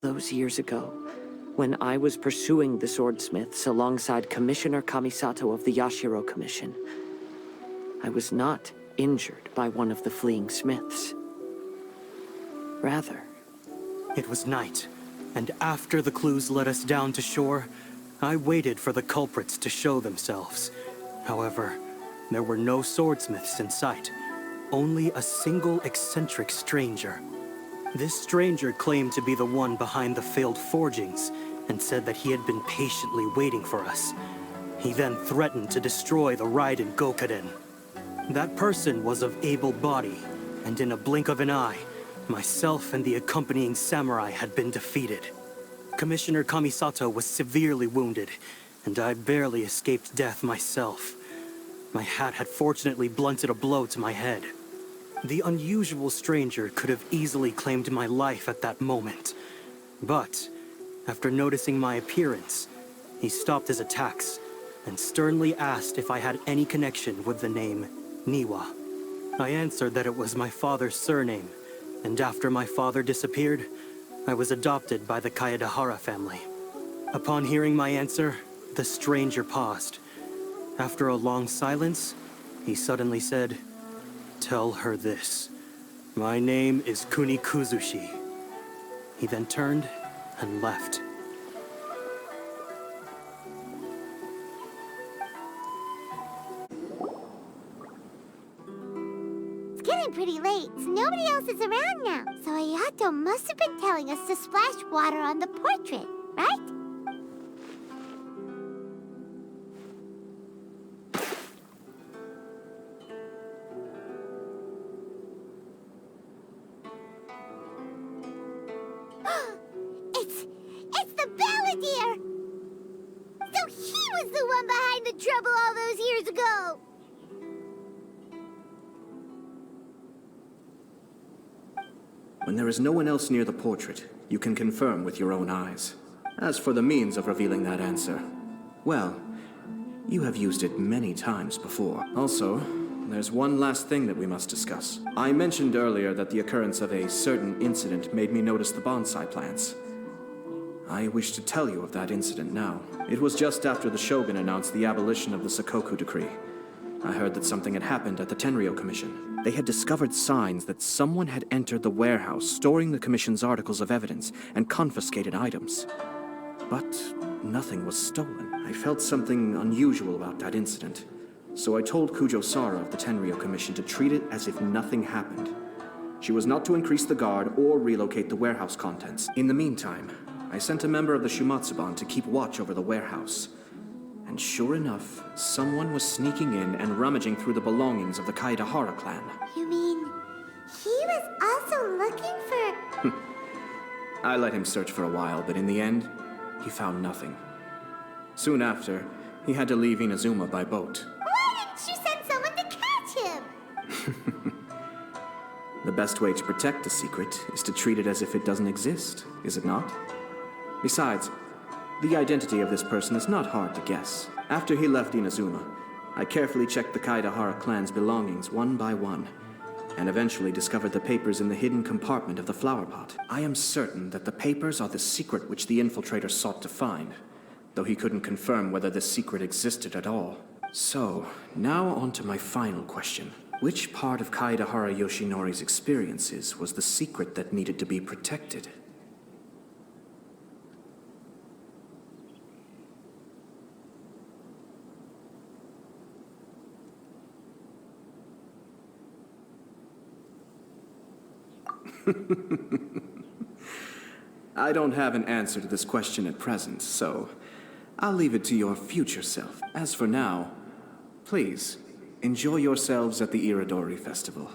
Those years ago, when I was pursuing the swordsmiths alongside Commissioner Kamisato of the Yashiro Commission, I was not injured by one of the fleeing smiths. Rather, it was night, and after the clues led us down to shore, I waited for the culprits to show themselves. However, there were no swordsmiths in sight, only a single eccentric stranger. This stranger claimed to be the one behind the failed forgings, and said that he had been patiently waiting for us. He then threatened to destroy the Raiden Gokaden. That person was of able body, and in a blink of an eye, myself and the accompanying samurai had been defeated. Commissioner Kamisato was severely wounded, and I barely escaped death myself. My hat had fortunately blunted a blow to my head. The unusual stranger could have easily claimed my life at that moment. But, after noticing my appearance, he stopped his attacks and sternly asked if I had any connection with the name Niwa. I answered that it was my father's surname, and after my father disappeared, I was adopted by the Kaedahara family. Upon hearing my answer, the stranger paused. After a long silence, he suddenly said, "Tell her this. My name is Kunikuzushi." He then turned and left. It's getting pretty late, so nobody else is around now. So Ayato must have been telling us to splash water on the portrait, right? It's the Balladeer! So he was the one behind the trouble all those years ago! When there is no one else near the portrait, you can confirm with your own eyes. As for the means of revealing that answer, well, you have used it many times before. Also, there's one last thing that we must discuss. I mentioned earlier that the occurrence of a certain incident made me notice the bonsai plants. I wish to tell you of that incident now. It was just after the Shogun announced the abolition of the Sakoku decree. I heard that something had happened at the Tenryou Commission. They had discovered signs that someone had entered the warehouse storing the Commission's articles of evidence and confiscated items. But nothing was stolen. I felt something unusual about that incident. So I told Kujo-Sara of the Tenryou Commission to treat it as if nothing happened. She was not to increase the guard or relocate the warehouse contents. In the meantime, I sent a member of the Shumatsuban to keep watch over the warehouse. And sure enough, someone was sneaking in and rummaging through the belongings of the Kaedahara clan. You mean, he was also looking for... I let him search for a while, but in the end, he found nothing. Soon after, he had to leave Inazuma by boat. Why didn't you send someone to catch him? The best way to protect a secret is to treat it as if it doesn't exist, is it not? Besides, the identity of this person is not hard to guess. After he left Inazuma, I carefully checked the Kaedahara clan's belongings one by one, and eventually discovered the papers in the hidden compartment of the flower pot. I am certain that the papers are the secret which the infiltrator sought to find, though he couldn't confirm whether this secret existed at all. So, now on to my final question. Which part of Kaedahara Yoshinori's experiences was the secret that needed to be protected? I don't have an answer to this question at present, so I'll leave it to your future self. As for now, please, enjoy yourselves at the Irodori Festival.